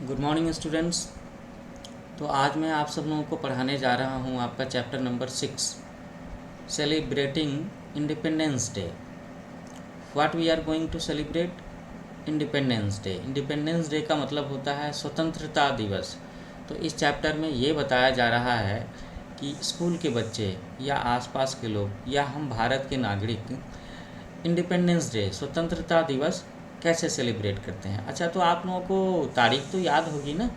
Good morning students. तो आज मैं आप सब लोगों को पढ़ाने जा रहा हूँ आपका chapter number 6, celebrating independence day. What we are going to celebrate independence day. Independence day का मतलब होता है स्वतंत्रता दिवस। तो इस चैप्टर में ये बताया जा रहा है कि स्कूल के बच्चे या आसपास के लोग या हम भारत के नागरिक इंडिपेंडेंस डे स्वतंत्रता दिवस कैसे सेलिब्रेट करते हैं। अच्छा, तो आप लोगों को तारीख तो याद होगी ना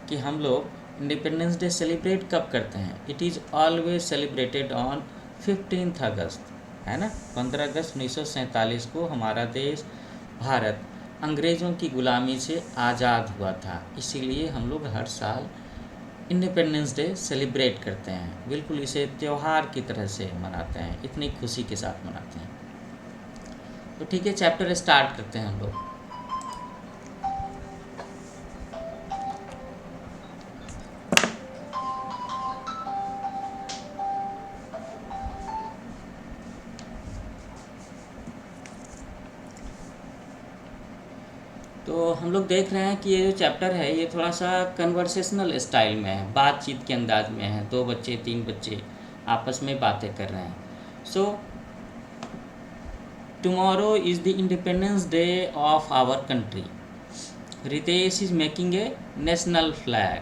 कि हम लोग इंडिपेंडेंस डे सेलिब्रेट कब करते हैं। It is always celebrated on 15 अगस्त, है ना। 15 अगस्त 1947 को हमारा देश भारत अंग्रेज़ों की ग़ुलामी से आज़ाद हुआ था। इसीलिए हम लोग हर साल इंडिपेंडेंस डे सेलिब्रेट करते हैं। बिल्कुल इसे त्यौहार की तरह से मनाते हैं, इतनी खुशी के साथ मनाते हैं। तो ठीक है, चैप्टर स्टार्ट करते हैं हम लोग। तो हम लोग देख रहे हैं कि ये जो चैप्टर है ये थोड़ा सा कन्वर्सेशनल स्टाइल में है, बातचीत के अंदाज में है। 2 बच्चे 3 बच्चे आपस में बातें कर रहे हैं। So tomorrow is the independence day of our country. Ritesh is making a national flag.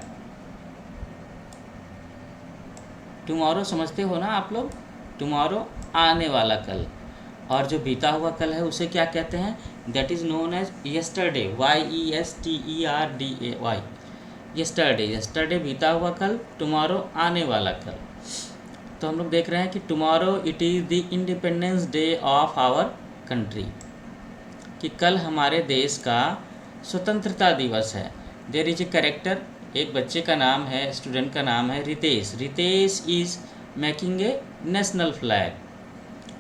Tomorrow समझते हो ना आप लोग। टुमारो आने वाला कल, और जो बीता हुआ कल है उसे क्या कहते हैं? That is known as yesterday. YESTERDAY। Yesterday, yesterday बीता हुआ कल, टुमारो आने वाला कल। तो हम लोग देख रहे हैं कि tomorrow it is the independence day of our country, कि कल हमारे देश का स्वतंत्रता दिवस है। देयर इज ए कैरेक्टर, एक बच्चे का नाम है, स्टूडेंट का नाम है Ritesh. Ritesh is making a national flag.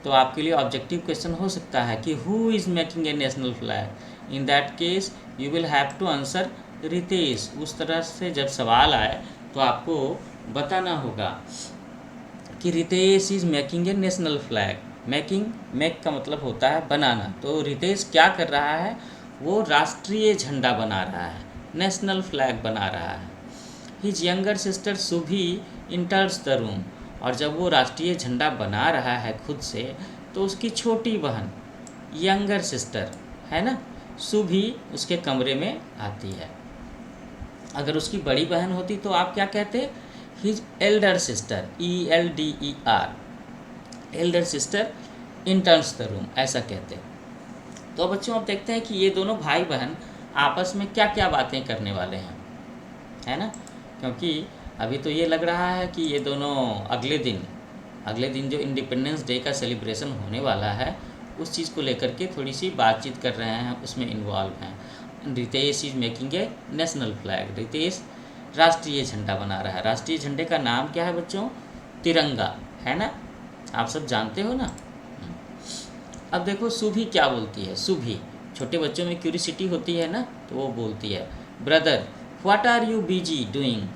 तो आपके लिए ऑब्जेक्टिव क्वेश्चन हो सकता है कि who is making a national flag. In that case you will have to answer Ritesh. उस तरह से जब सवाल आए तो आपको बताना होगा कि Ritesh is making a national flag. Make का मतलब होता है बनाना। तो रितेश क्या कर रहा है? वो राष्ट्रीय झंडा बना रहा है, नेशनल फ्लैग बना रहा है। His younger sister सुभी इंटर्स the room. और जब वो राष्ट्रीय झंडा बना रहा है खुद से, तो उसकी छोटी बहन यंगर सिस्टर है ना, सुभी उसके कमरे में आती है। अगर उसकी बड़ी बहन होती तो आप क्या कहते? His Elder sister, ELDER, Elder sister इंटर्स the room, ऐसा कहते। तो बच्चों अब देखते हैं कि ये दोनों भाई बहन आपस में क्या क्या बातें करने वाले हैं, है ना। क्योंकि अभी तो ये लग रहा है कि ये दोनों अगले दिन जो इंडिपेंडेंस डे का सेलिब्रेशन होने वाला है उस चीज़ को लेकर के थोड़ी सी बातचीत कर रहे हैं, उसमें इन्वॉल्व हैं। Ritesh is making a national flag. Ritesh राष्ट्रीय झंडा बना रहा है। राष्ट्रीय झंडे का नाम क्या है बच्चों? तिरंगा, है ना। आप सब जानते हो ना। अब देखो सुभी क्या बोलती है। सुभी, छोटे बच्चों में क्यूरियोसिटी होती है ना, तो वो बोलती है, brother what are you busy doing.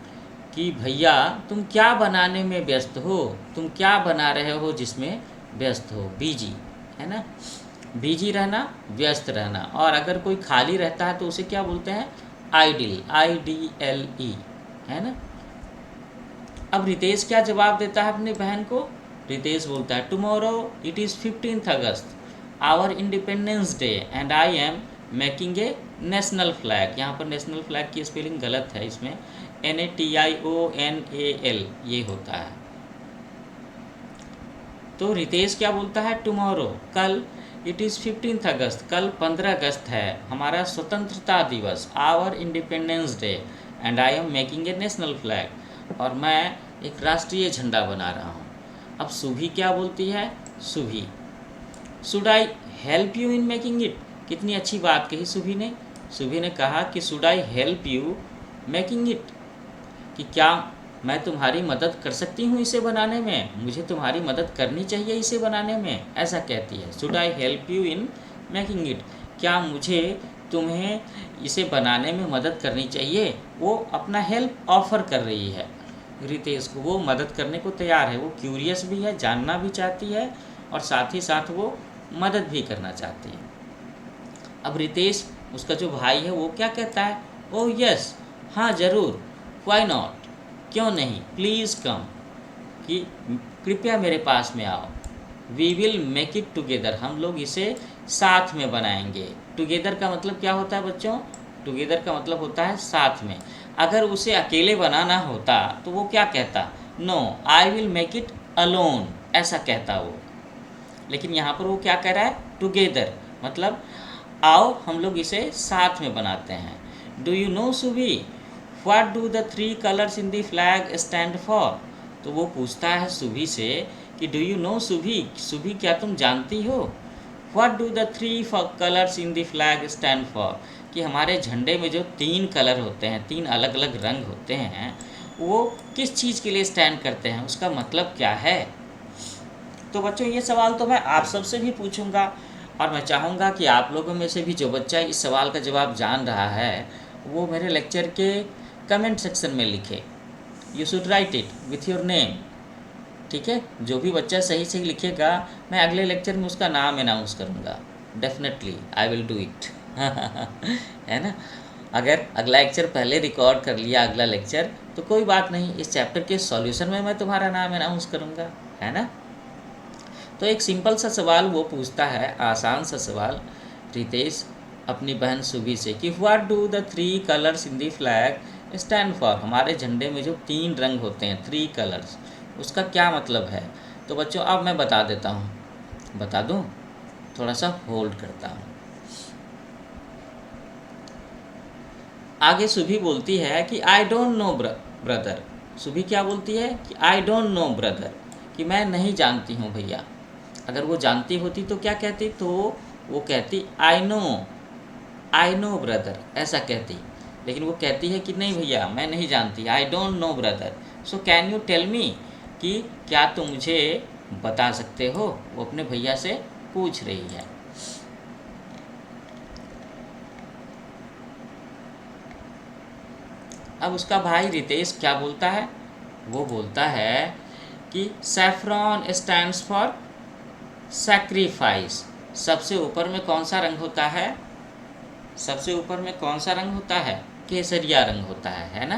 कि भैया तुम क्या बनाने में व्यस्त हो, तुम क्या बना रहे हो जिसमें व्यस्त हो। बिजी, है ना। बिजी रहना, व्यस्त रहना। और अगर कोई खाली रहता है तो उसे क्या बोलते हैं? आइडिल, IDLE, है ना। अब रितेश क्या जवाब देता है अपनी बहन को? रितेश बोलता है, tomorrow it is 15 August our independence day and I am making a national flag. यहाँ पर नेशनल फ्लैग की स्पेलिंग गलत है, इसमें NATIONAL ये होता है। तो रितेश क्या बोलता है? टुमारो, कल, इट इज़ 15 अगस्त, कल 15 अगस्त है, हमारा स्वतंत्रता दिवस, our independence day, and I am making a national flag, और मैं एक राष्ट्रीय झंडा बना रहा हूँ। अब सुभी क्या बोलती है? Subhi, should I help you in making it. कितनी अच्छी बात कही सुभी ने। सुभी ने कहा कि should I help you making it, कि क्या मैं तुम्हारी मदद कर सकती हूँ इसे बनाने में, मुझे तुम्हारी मदद करनी चाहिए इसे बनाने में, ऐसा कहती है। Should I help you in making it, क्या मुझे तुम्हें इसे बनाने में मदद करनी चाहिए। वो अपना हेल्प ऑफर कर रही है रितेश को, वो मदद करने को तैयार है, वो क्यूरियस भी है, जानना भी चाहती है, और साथ ही साथ वो मदद भी करना चाहती है। अब रितेश, उसका जो भाई है, वो क्या कहता है? ओह यस, हाँ ज़रूर, व्हाई नॉट, क्यों नहीं, प्लीज़ कम, कि कृपया मेरे पास में आओ। We will make it together, हम लोग इसे साथ में बनाएंगे। टुगेदर का मतलब क्या होता है बच्चों? टुगेदर का मतलब होता है साथ में। अगर उसे अकेले बनाना होता तो वो क्या कहता? No I will make it alone, ऐसा कहता वो। लेकिन यहाँ पर वो क्या कह रहा है? टुगेदर, मतलब आओ हम लोग इसे साथ में बनाते हैं। डू यू नो सुबी, what do the three colours in the flag stand for? तो वो पूछता है सुबी से कि डू यू नो सुबी, सुबी क्या तुम जानती हो? What do the three colours in the flag stand for, कि हमारे झंडे में जो तीन कलर होते हैं, तीन अलग अलग रंग होते हैं, वो किस चीज़ के लिए स्टैंड करते हैं, उसका मतलब क्या है? तो बच्चों ये सवाल तो मैं आप सबसे भी पूछूंगा, और मैं चाहूँगा कि आप लोगों में से भी जो बच्चा इस सवाल का जवाब जान रहा है वो मेरे लेक्चर के कमेंट सेक्शन में लिखे। You should write it with your name, ठीक है? जो भी बच्चा सही सही लिखेगा मैं अगले लेक्चर में उसका नाम अनाउंस करूँगा। Definitely I will do it. है ना? अगर अगला लेक्चर पहले रिकॉर्ड कर लिया अगला लेक्चर तो कोई बात नहीं, इस चैप्टर के सॉल्यूशन में मैं तुम्हारा नाम अनाउंस करूँगा, है ना? तो एक सिंपल सा सवाल वो पूछता है, आसान सा सवाल, रितेश अपनी बहन सुबी से कि what do the three colours in the flag stand for, हमारे झंडे में जो तीन रंग होते हैं, थ्री कलर्स, उसका क्या मतलब है? तो बच्चों अब मैं बता देता हूँ, बता दूँ? थोड़ा सा होल्ड करता हूँ। आगे सुबी बोलती है कि आई डोंट नो ब्रदर। सुबी क्या बोलती है? कि आई डोंट नो ब्रदर, कि मैं नहीं जानती हूँ भैया। अगर वो जानती होती तो क्या कहती? तो वो कहती आई नो ब्रदर, ऐसा कहती। लेकिन वो कहती है कि नहीं भैया मैं नहीं जानती, I don't know brother. So can you tell me, कि क्या तुम मुझे बता सकते हो? वो अपने भैया से पूछ रही है। अब उसका भाई रितेश क्या बोलता है? वो बोलता है कि सैफ्रॉन स्टैंड्स फॉर सैक्रिफाइस। सबसे ऊपर में कौन सा रंग होता है? सबसे ऊपर में कौन सा रंग होता है? केसरिया रंग होता है ना?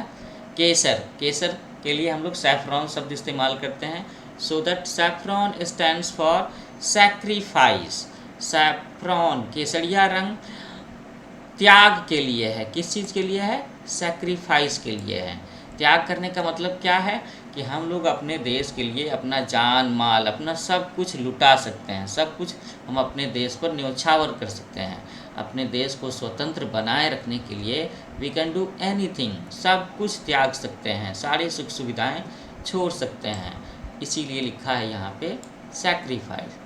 केसर, केसर के लिए हम लोग सैफ्रॉन शब्द इस्तेमाल करते हैं। So that saffron stands for sacrifice. Saffron केसरिया रंग त्याग के लिए है। किस चीज़ के लिए है? सैक्रिफाइस के लिए है। त्याग करने का मतलब क्या है? कि हम लोग अपने देश के लिए अपना जान माल, अपना सब कुछ लुटा सकते हैं, सब कुछ हम अपने देश पर न्यौछावर कर सकते हैं। अपने देश को स्वतंत्र बनाए रखने के लिए वी कैन डू एनीथिंग, सब कुछ त्याग सकते हैं, सारी सुख सुविधाएं छोड़ सकते हैं। इसीलिए लिखा है यहाँ पे सैक्रिफाइस।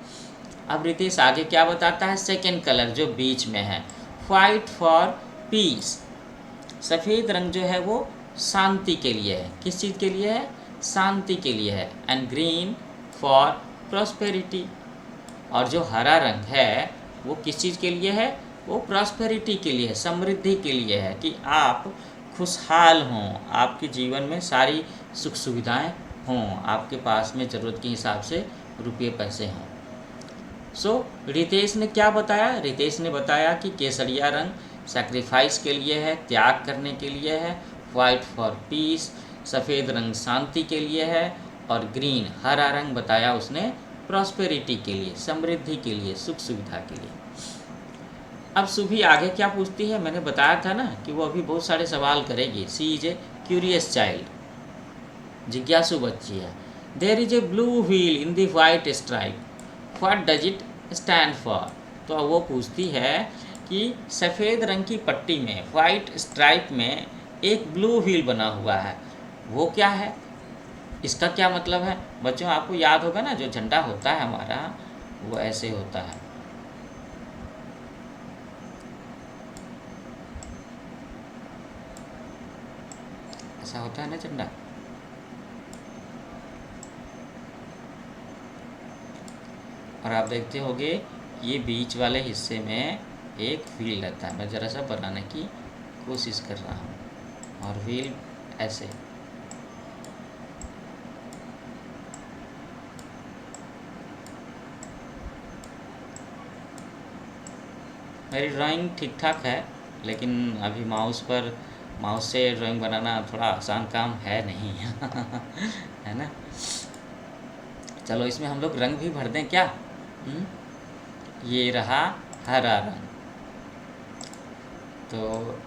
अब रितेश आगे क्या बताता है? सेकेंड कलर जो बीच में है, फाइट फॉर पीस। सफ़ेद रंग जो है वो शांति के लिए है। किस चीज़ के लिए है? शांति के लिए है। And green for prosperity. और जो हरा रंग है वो किस चीज़ के लिए है? वो प्रॉस्पेरिटी के लिए है, समृद्धि के लिए है, कि आप खुशहाल हों, आपके जीवन में सारी सुख सुविधाएं हों, आपके पास में ज़रूरत के हिसाब से रुपये पैसे हों। सो रितेश ने क्या बताया? रितेश ने बताया कि केसरिया रंग सैक्रिफाइस के लिए है, त्याग करने के लिए है। वाइट फॉर पीस, सफ़ेद रंग शांति के लिए है। और ग्रीन, हरा रंग बताया उसने प्रॉस्पेरिटी के लिए, समृद्धि के लिए, सुख सुविधा के लिए। अब सुबी आगे क्या पूछती है? मैंने बताया था ना कि वो अभी बहुत सारे सवाल करेगी। She is a curious child, जिज्ञासु बच्ची है। There is a blue wheel in the white stripe, what does it stand for? तो वो पूछती है कि सफ़ेद रंग की पट्टी में, वाइट स्ट्राइप में एक ब्लू व्हील बना हुआ है, वो क्या है? इसका क्या मतलब है? बच्चों आपको याद होगा ना, जो झंडा होता है हमारा वो ऐसे होता है। ऐसा होता है ना झंडा। और आप देखते होंगे ये बीच वाले हिस्से में एक व्हील रहता है। मैं ज़रा सा बनाने की कोशिश कर रहा हूँ। और व्हील ऐसे, मेरी ड्राइंग ठीक ठाक है, लेकिन अभी माउस पर माउस से ड्राइंग बनाना थोड़ा आसान काम है नहीं है ना। चलो इसमें हम लोग रंग भी भर दें क्या। ये रहा हरा रंग। तो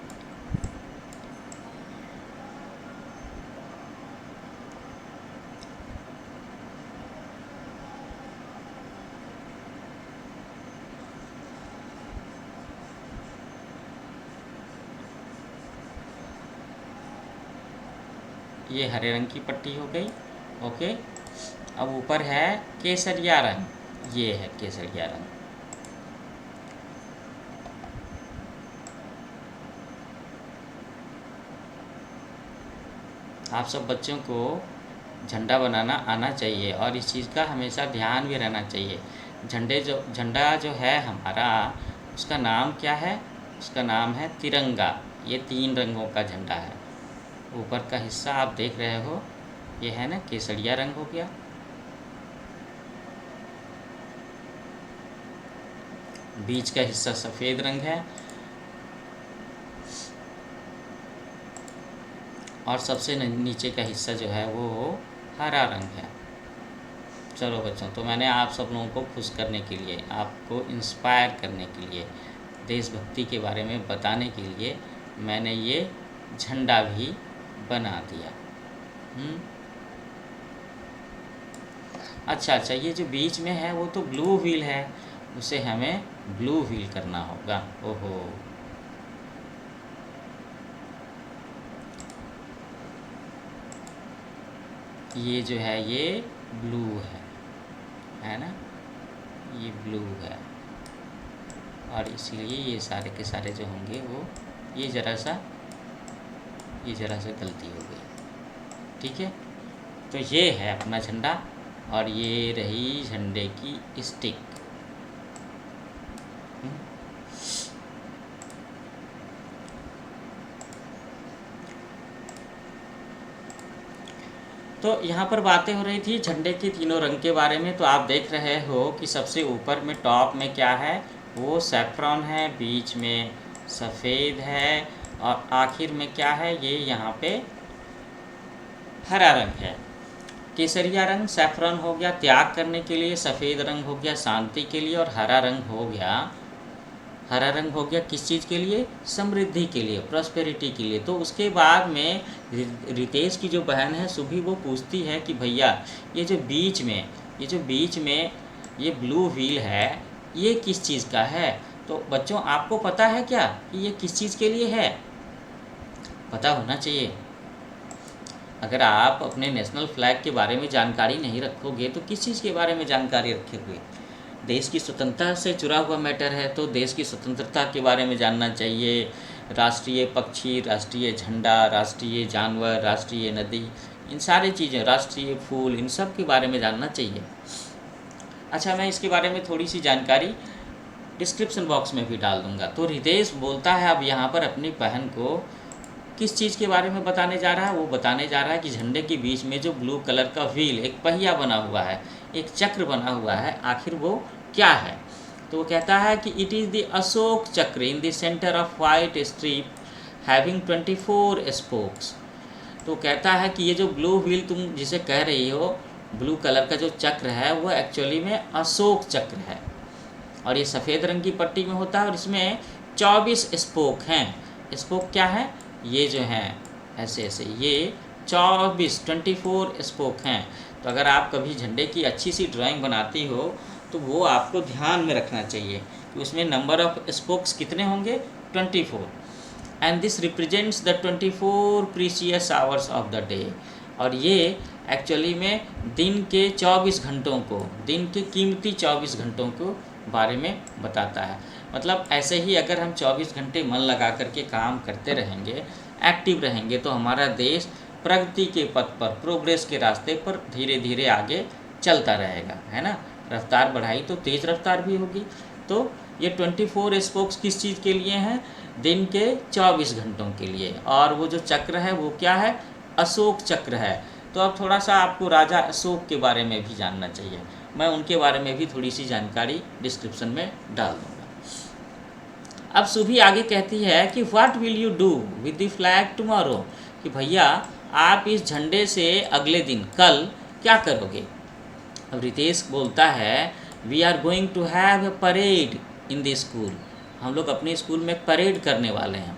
ये हरे रंग की पट्टी हो गई। ओके, अब ऊपर है केसरिया रंग। ये है केसरिया रंग। आप सब बच्चों को झंडा बनाना आना चाहिए और इस चीज़ का हमेशा ध्यान भी रहना चाहिए। झंडा जो है हमारा, उसका नाम क्या है? उसका नाम है तिरंगा। ये 3 रंगों का झंडा है। ऊपर का हिस्सा आप देख रहे हो, ये है ना केसरिया रंग हो गया। बीच का हिस्सा सफ़ेद रंग है और सबसे नीचे का हिस्सा जो है वो हरा रंग है। चलो बच्चों, तो मैंने आप सब लोगों को खुश करने के लिए, आपको इंस्पायर करने के लिए, देशभक्ति के बारे में बताने के लिए मैंने ये झंडा भी बना दिया। अच्छा, ये जो बीच में है वो तो ब्लू व्हील है, उसे हमें ब्लू व्हील करना होगा। ओहो, ये जो है ये ब्लू है ना, ये ब्लू है और इसीलिए ये सारे के सारे जो होंगे वो ये ज़रा सा गलती हो गई। ठीक है, तो ये है अपना झंडा और ये रही झंडे की स्टिक। तो यहाँ पर बातें हो रही थी झंडे के तीनों रंग के बारे में। तो आप देख रहे हो कि सबसे ऊपर में टॉप में क्या है, वो सैफ्रॉन है, बीच में सफ़ेद है और आखिर में क्या है, ये यहाँ पे हरा रंग है। केसरिया रंग सैफ्रॉन हो गया त्याग करने के लिए, सफ़ेद रंग हो गया शांति के लिए और हरा रंग हो गया किस चीज़ के लिए? समृद्धि के लिए, प्रॉस्पेरिटी के लिए। तो उसके बाद में रितेश की जो बहन है सुभी, वो पूछती है कि भैया ये जो बीच में ये ब्लू व्हील है, ये किस चीज़ का है? तो बच्चों आपको पता है क्या कि ये किस चीज़ के लिए है? पता होना चाहिए। अगर आप अपने नेशनल फ्लैग के बारे में जानकारी नहीं रखोगे तो किस चीज़ के बारे में जानकारी रखोगे? देश की स्वतंत्रता से जुड़ा हुआ मैटर है, तो देश की स्वतंत्रता के बारे में जानना चाहिए। राष्ट्रीय पक्षी, राष्ट्रीय झंडा, राष्ट्रीय जानवर, राष्ट्रीय नदी, इन सारी चीज़ें, राष्ट्रीय फूल, इन सब के बारे में जानना चाहिए। अच्छा, मैं इसके बारे में थोड़ी सी जानकारी डिस्क्रिप्शन बॉक्स में भी डाल दूंगा। तो रितेश बोलता है अब यहाँ पर अपनी बहन को किस चीज़ के बारे में बताने जा रहा है? वो बताने जा रहा है कि झंडे के बीच में जो ब्लू कलर का व्हील, एक पहिया बना हुआ है, एक चक्र बना हुआ है, आखिर वो क्या है? तो वो कहता है कि इट इज़ द अशोक चक्र in the centre of white strip having 24 spokes. तो कहता है कि ये जो ब्लू व्हील तुम जिसे कह रही हो, ब्लू कलर का जो चक्र है वो एक्चुअली में अशोक चक्र है और ये सफ़ेद रंग की पट्टी में होता है और इसमें 24 स्पोक हैं। स्पोक क्या है? ये जो हैं ऐसे ये 24 स्पोक हैं। तो अगर आप कभी झंडे की अच्छी सी ड्राइंग बनाती हो तो वो आपको ध्यान में रखना चाहिए कि उसमें नंबर ऑफ स्पोक्स कितने होंगे? 24। And this represents the 24 precious hours of the day. और ये एक्चुअली में दिन के 24 घंटों को, दिन के कीमती 24 घंटों को बारे में बताता है। मतलब ऐसे ही अगर हम 24 घंटे मन लगा करके काम करते रहेंगे, एक्टिव रहेंगे, तो हमारा देश प्रगति के पथ पर, प्रोग्रेस के रास्ते पर धीरे धीरे आगे चलता रहेगा, है ना। रफ्तार बढ़ाई तो तेज़ रफ्तार भी होगी। तो ये 24 स्पोक्स किस चीज़ के लिए हैं? दिन के 24 घंटों के लिए। और वो जो चक्र है वो क्या है? अशोक चक्र है। तो अब थोड़ा सा आपको राजा अशोक के बारे में भी जानना चाहिए। मैं उनके बारे में भी थोड़ी सी जानकारी डिस्क्रिप्शन में डाल दूँगा। अब सुभी आगे कहती है कि what will you do with the flag tomorrow, कि भैया आप इस झंडे से अगले दिन कल क्या करोगे। अब रितेश बोलता है we are going to have a parade in the school, हम लोग अपने स्कूल में परेड करने वाले हैं।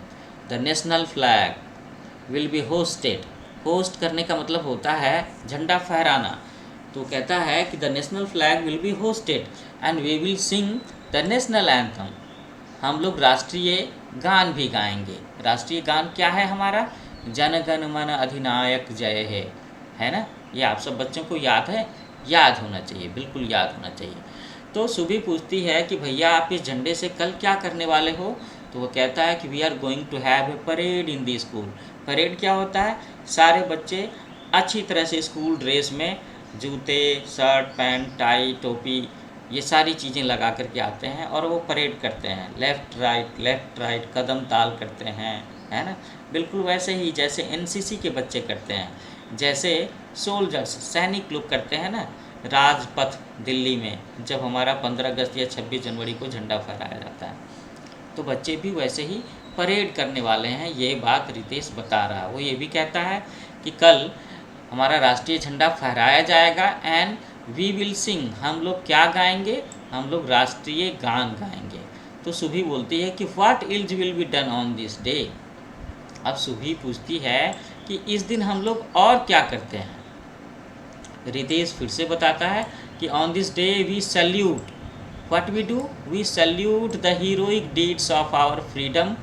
The national flag will be hoisted, hoist करने का मतलब होता है झंडा फहराना। तो कहता है कि the national flag will be hoisted and we will sing the national anthem, हम लोग राष्ट्रीय गान भी गाएंगे। राष्ट्रीय गान क्या है हमारा, जन गण मन अधिनायक जय है ना। ये आप सब बच्चों को याद है, याद होना चाहिए, बिल्कुल याद होना चाहिए। तो सुबह पूछती है कि भैया आप इस झंडे से कल क्या करने वाले हो। तो वो कहता है कि we are going to have a parade in the school. Parade क्या होता है, सारे बच्चे अच्छी तरह से स्कूल ड्रेस में जूते शर्ट पैंट टाई टोपी ये सारी चीज़ें लगा करके आते हैं और वो परेड करते हैं, लेफ़्ट राइट कदम ताल करते हैं, है ना। बिल्कुल वैसे ही जैसे एनसीसी के बच्चे करते हैं, जैसे सोल्जर्स सैनिक लोग करते हैं ना राजपथ दिल्ली में, जब हमारा 15 अगस्त या 26 जनवरी को झंडा फहराया जाता है, तो बच्चे भी वैसे ही परेड करने वाले हैं। ये बात रितेश बता रहा है। वो ये भी कहता है कि कल हमारा राष्ट्रीय झंडा फहराया जाएगा एंड वी विल सिंग, हम लोग क्या गाएंगे, हम लोग राष्ट्रीय गान गाएंगे। तो सुभी बोलती है कि what else will be done on this day. अब सुभी पूछती है कि इस दिन हम लोग और क्या करते हैं। रितेश फिर से बताता है कि on this day we salute, what we do, we salute the heroic deeds of our freedom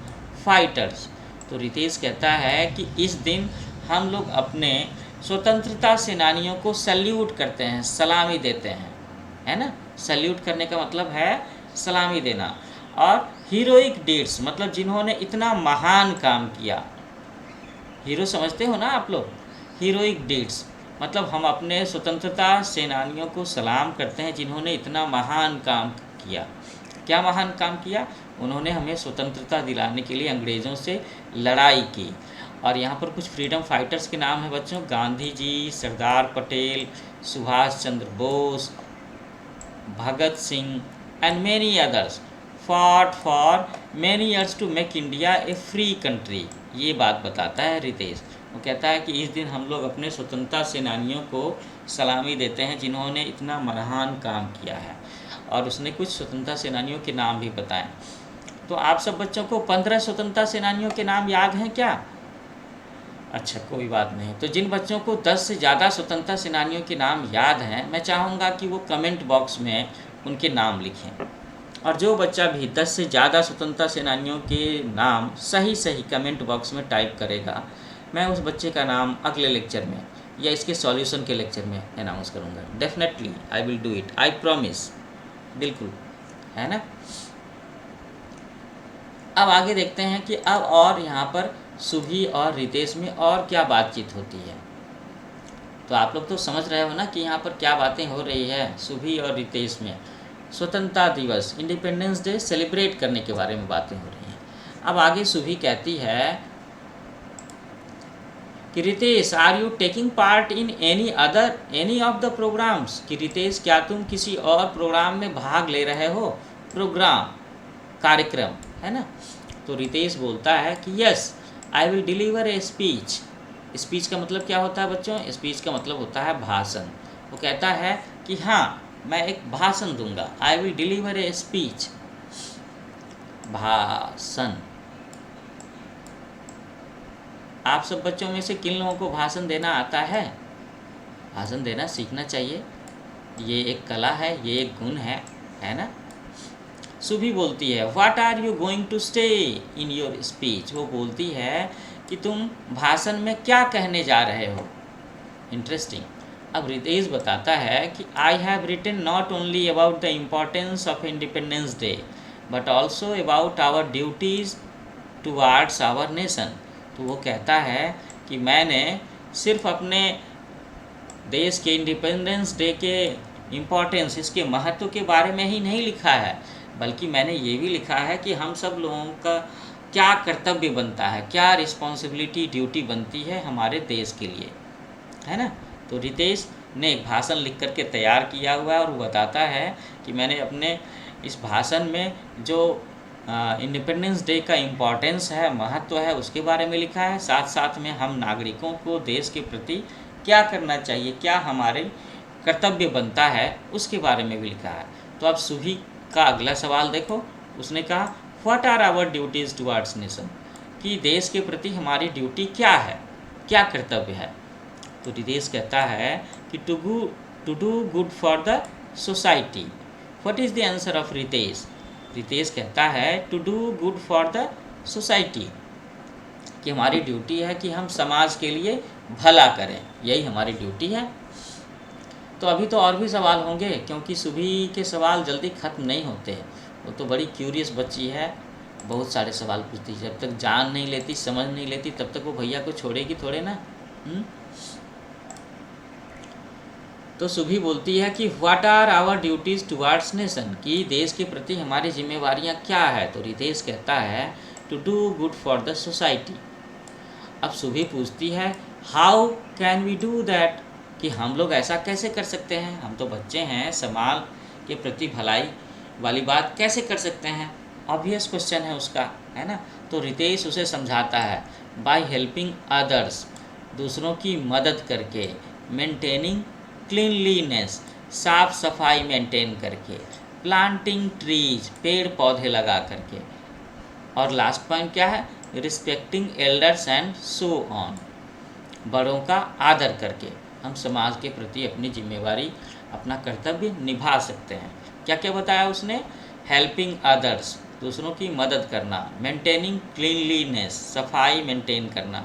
fighters. तो रितेश कहता है कि इस दिन हम लोग अपने स्वतंत्रता सेनानियों को सैल्यूट करते हैं, सलामी देते हैं, है ना। सैल्यूट करने का मतलब है सलामी देना। और हीरोइक डीड्स मतलब जिन्होंने इतना महान काम किया, हीरो समझते हो ना आप लोग, हीरोइक डीड्स मतलब हम अपने स्वतंत्रता सेनानियों को सलाम करते हैं जिन्होंने इतना महान काम किया। क्या महान काम किया, उन्होंने हमें स्वतंत्रता दिलाने के लिए अंग्रेज़ों से लड़ाई की। और यहाँ पर कुछ फ्रीडम फाइटर्स के नाम हैं बच्चों, Gandhi ji, Sardar Patel, Subhash Chandra Bose, Bhagat Singh and many others fought for many years to make India a free country. ये बात बताता है रितेश। वो कहता है कि इस दिन हम लोग अपने स्वतंत्रता सेनानियों को सलामी देते हैं जिन्होंने इतना महान काम किया है। और उसने कुछ स्वतंत्रता सेनानियों के नाम भी बताए। तो आप सब बच्चों को 15 स्वतंत्रता सेनानियों के नाम याद हैं क्या? अच्छा कोई बात नहीं। तो जिन बच्चों को 10 से ज़्यादा स्वतंत्रता सेनानियों के नाम याद हैं, मैं चाहूँगा कि वो कमेंट बॉक्स में उनके नाम लिखें। और जो बच्चा भी 10 से ज़्यादा स्वतंत्रता सेनानियों के नाम सही कमेंट बॉक्स में टाइप करेगा, मैं उस बच्चे का नाम अगले लेक्चर में या इसके सॉल्यूशन के लेक्चर में अनाउंस करूँगा। Definitely I will do it, I promise, बिल्कुल, है ना। अब आगे देखते हैं कि अब और यहाँ पर सुभी और रितेश में और क्या बातचीत होती है। तो आप लोग तो समझ रहे हो ना कि यहाँ पर क्या बातें हो रही है सुभी और रितेश में। स्वतंत्रता दिवस, इंडिपेंडेंस डे सेलिब्रेट करने के बारे में बातें हो रही हैं। अब आगे सुभी कहती है कि Ritesh are you taking part in any of the programmes, कि रितेश क्या तुम किसी और प्रोग्राम में भाग ले रहे हो, प्रोग्राम कार्यक्रम, है ना। तो रितेश बोलता है कि yes I will deliver a speech. Speech का मतलब क्या होता है बच्चों? स्पीच का मतलब होता है भाषण। वो कहता है कि हाँ मैं एक भाषण दूंगा, I will deliver a speech, भाषण। आप सब बच्चों में से किन लोगों को भाषण देना आता है? भाषण देना सीखना चाहिए, ये एक कला है, ये एक गुण है ना। सुभी बोलती है what are you going to stay in your speech. वो बोलती है कि तुम भाषण में क्या कहने जा रहे हो। इंटरेस्टिंग। अब रितेश बताता है कि I have written not only about the importance of Independence Day but also about our duties towards our nation. तो वो कहता है कि मैंने सिर्फ अपने देश के इंडिपेंडेंस डे के इम्पोर्टेंस, इसके महत्व के बारे में ही नहीं लिखा है, बल्कि मैंने ये भी लिखा है कि हम सब लोगों का क्या कर्तव्य बनता है, क्या रिस्पॉन्सिबिलिटी ड्यूटी बनती है हमारे देश के लिए, है ना। तो रितेश ने एक भाषण लिख करके तैयार किया हुआ है और वो बताता है कि मैंने अपने इस भाषण में जो इंडिपेंडेंस डे का इम्पोर्टेंस है, महत्व है, उसके बारे में लिखा है। साथ साथ में हम नागरिकों को देश के प्रति क्या करना चाहिए, क्या हमारे कर्तव्य बनता है, उसके बारे में भी लिखा है। तो अब सुभी का अगला सवाल देखो, उसने कहा what are our duties towards nation, कि देश के प्रति हमारी ड्यूटी क्या है, क्या कर्तव्य है। तो रितेश कहता है कि to do good for the society. What is the answer of Ritesh? Ritesh कहता है to do good for the society, कि हमारी ड्यूटी है कि हम समाज के लिए भला करें, यही हमारी ड्यूटी है। तो अभी तो और भी सवाल होंगे, क्योंकि सुभी के सवाल जल्दी ख़त्म नहीं होते। वो तो बड़ी क्यूरियस बच्ची है, बहुत सारे सवाल पूछती है। जब तक जान नहीं लेती, समझ नहीं लेती, तब तक वो भैया को छोड़ेगी थोड़े ना। तो सुभी बोलती है कि what are our duties towards nation, कि देश के प्रति हमारी जिम्मेवारियां क्या है। तो रितेश कहता है to do good for the society. अब सुभी पूछती है how can we do that, कि हम लोग ऐसा कैसे कर सकते हैं, हम तो बच्चे हैं, समाज के प्रति भलाई वाली बात कैसे कर सकते हैं। ऑब्वियस क्वेश्चन है उसका, है ना। तो रितेश उसे समझाता है बाय हेल्पिंग अदर्स, दूसरों की मदद करके, मेंटेनिंग क्लीनलीनेस, साफ सफाई मेंटेन करके, प्लांटिंग ट्रीज, पेड़ पौधे लगा करके, और लास्ट पॉइंट क्या है, respecting elders and so on, बड़ों का आदर करके हम समाज के प्रति अपनी जिम्मेवारी, अपना कर्तव्य निभा सकते हैं। क्या क्या बताया उसने, हेल्पिंग अदर्स, दूसरों की मदद करना, मेंटेनिंग क्लीनलीनेस, सफाई मेंटेन करना,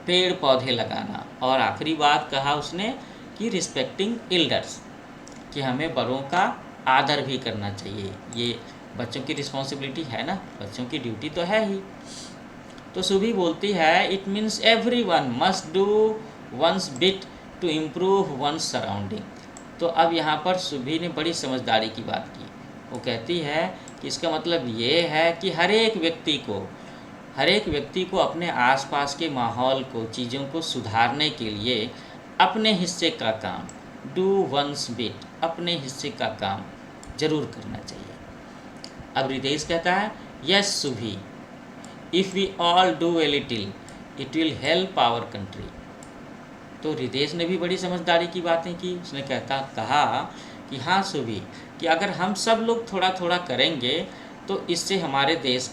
पेड़ पौधे लगाना, और आखिरी बात कहा उसने कि रिस्पेक्टिंग एल्डर्स, कि हमें बड़ों का आदर भी करना चाहिए। ये बच्चों की रिस्पॉन्सिबिलिटी है ना, बच्चों की ड्यूटी तो है ही। तो सुभी बोलती है it means everyone must do one's bit to improve one's surrounding. तो अब यहाँ पर सुभी ने बड़ी समझदारी की बात की। वो कहती है कि इसका मतलब ये है कि हर एक व्यक्ति को अपने आसपास के माहौल को, चीज़ों को सुधारने के लिए अपने हिस्से का काम, डू वंस बिट, अपने हिस्से का काम जरूर करना चाहिए। अब रितेश कहता है yes Subhi, if we all do a little it will help our country. तो रितेश ने भी बड़ी समझदारी की बातें की। उसने कहा कि हाँ सुभी, कि अगर हम सब लोग थोड़ा थोड़ा करेंगे तो इससे हमारे देश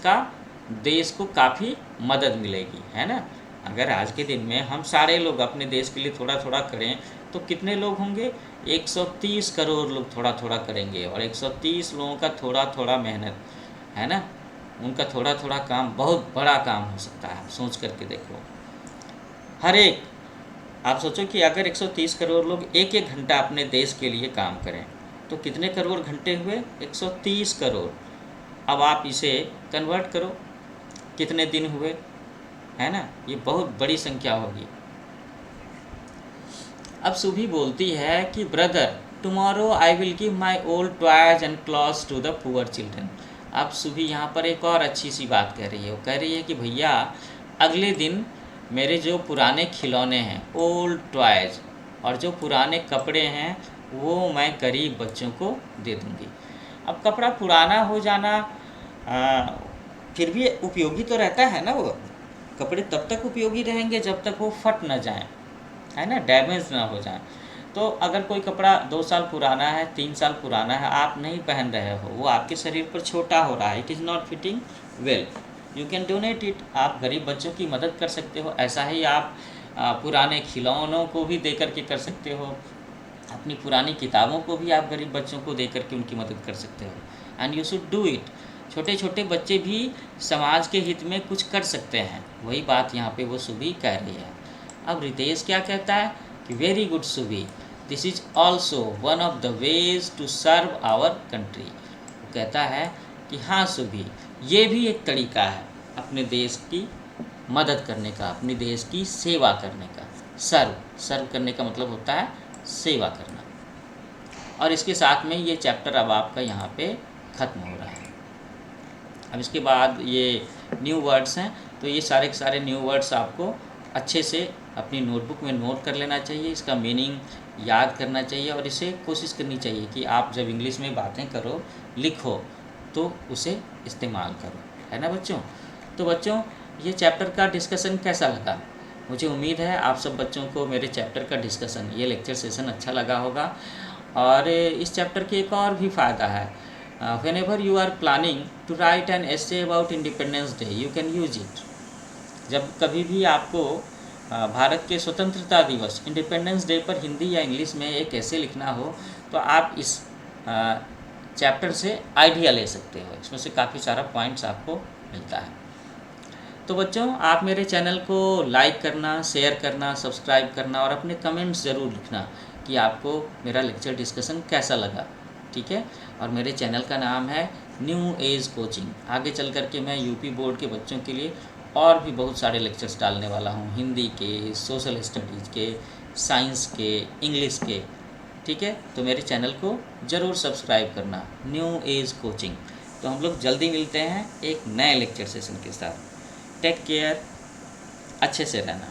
को काफ़ी मदद मिलेगी, है ना। अगर आज के दिन में हम सारे लोग अपने देश के लिए थोड़ा थोड़ा करें तो कितने लोग होंगे, 130 करोड़ लोग थोड़ा थोड़ा करेंगे, और 130 लोगों का थोड़ा थोड़ा मेहनत, है ना, उनका थोड़ा थोड़ा काम बहुत बड़ा काम हो सकता है। सोच करके देखो, हर एक, आप सोचो कि अगर 130 करोड़ लोग एक एक घंटा अपने देश के लिए काम करें तो कितने करोड़ घंटे हुए, 130 करोड़। अब आप इसे कन्वर्ट करो, कितने दिन हुए, है ना, ये बहुत बड़ी संख्या होगी। अब सुभी बोलती है कि brother tomorrow I will give my old toys and clothes to the poor children. अब सुभी यहाँ पर एक और अच्छी सी बात कह रही है। वो कह रही है कि भैया अगले दिन मेरे जो पुराने खिलौने हैं, ओल्ड टॉयज, और जो पुराने कपड़े हैं वो मैं गरीब बच्चों को दे दूँगी। अब कपड़ा पुराना हो जाना फिर भी उपयोगी तो रहता है ना, वो कपड़े तब तक उपयोगी रहेंगे जब तक वो फट ना जाएं, है ना, डैमेज ना हो जाए। तो अगर कोई कपड़ा 2 साल पुराना है, 3 साल पुराना है, आप नहीं पहन रहे हो, वो आपके शरीर पर छोटा हो रहा है, it is not fitting well, you can donate it, आप गरीब बच्चों की मदद कर सकते हो। ऐसा ही आप पुराने खिलौनों को भी दे करके कर सकते हो, अपनी पुरानी किताबों को भी आप गरीब बच्चों को दे करके उनकी मदद कर सकते हो, and you should do it. छोटे छोटे बच्चे भी समाज के हित में कुछ कर सकते हैं, वही बात यहाँ पे वो सुभी कह रही है। अब रितेश क्या कहता है कि very good Subhi, this is also one of the ways to serve our country. वो कहता है कि हाँ सुभी, ये भी एक तरीका है अपने देश की मदद करने का, अपने देश की सेवा करने का। सर्व करने का मतलब होता है सेवा करना। और इसके साथ में ये चैप्टर अब आपका यहाँ पे ख़त्म हो रहा है। अब इसके बाद ये न्यू वर्ड्स हैं, तो ये सारे के सारे न्यू वर्ड्स आपको अच्छे से अपनी नोटबुक में नोट कर लेना चाहिए, इसका मीनिंग याद करना चाहिए, और इसे कोशिश करनी चाहिए कि आप जब इंग्लिश में बातें करो, लिखो, तो उसे इस्तेमाल करो, है ना बच्चों। तो बच्चों ये चैप्टर का डिस्कशन कैसा लगा? मुझे उम्मीद है आप सब बच्चों को मेरे चैप्टर का डिस्कशन, ये लेक्चर सेशन अच्छा लगा होगा। और इस चैप्टर के एक और भी फ़ायदा है, whenever you are planning to write an essay about Independence Day you can use it. जब कभी भी आपको भारत के स्वतंत्रता दिवस इंडिपेंडेंस डे पर हिंदी या इंग्लिश में एक ऐसे लिखना हो तो आप इस चैप्टर से आइडिया ले सकते हो। इसमें से काफ़ी सारा पॉइंट्स आपको मिलता है। तो बच्चों आप मेरे चैनल को लाइक करना, शेयर करना, सब्सक्राइब करना और अपने कमेंट्स ज़रूर लिखना कि आपको मेरा लेक्चर डिस्कशन कैसा लगा, ठीक है। और मेरे चैनल का नाम है न्यू एज कोचिंग। आगे चल कर के मैं यूपी बोर्ड के बच्चों के लिए और भी बहुत सारे लेक्चर्स डालने वाला हूँ, हिंदी के, सोशल स्टडीज़ के, साइंस के, इंग्लिश के, ठीक है। तो मेरे चैनल को ज़रूर सब्सक्राइब करना, न्यू एज कोचिंग। तो हम लोग जल्दी मिलते हैं एक नए लेक्चर सेशन के साथ। टेक केयर, अच्छे से रहना।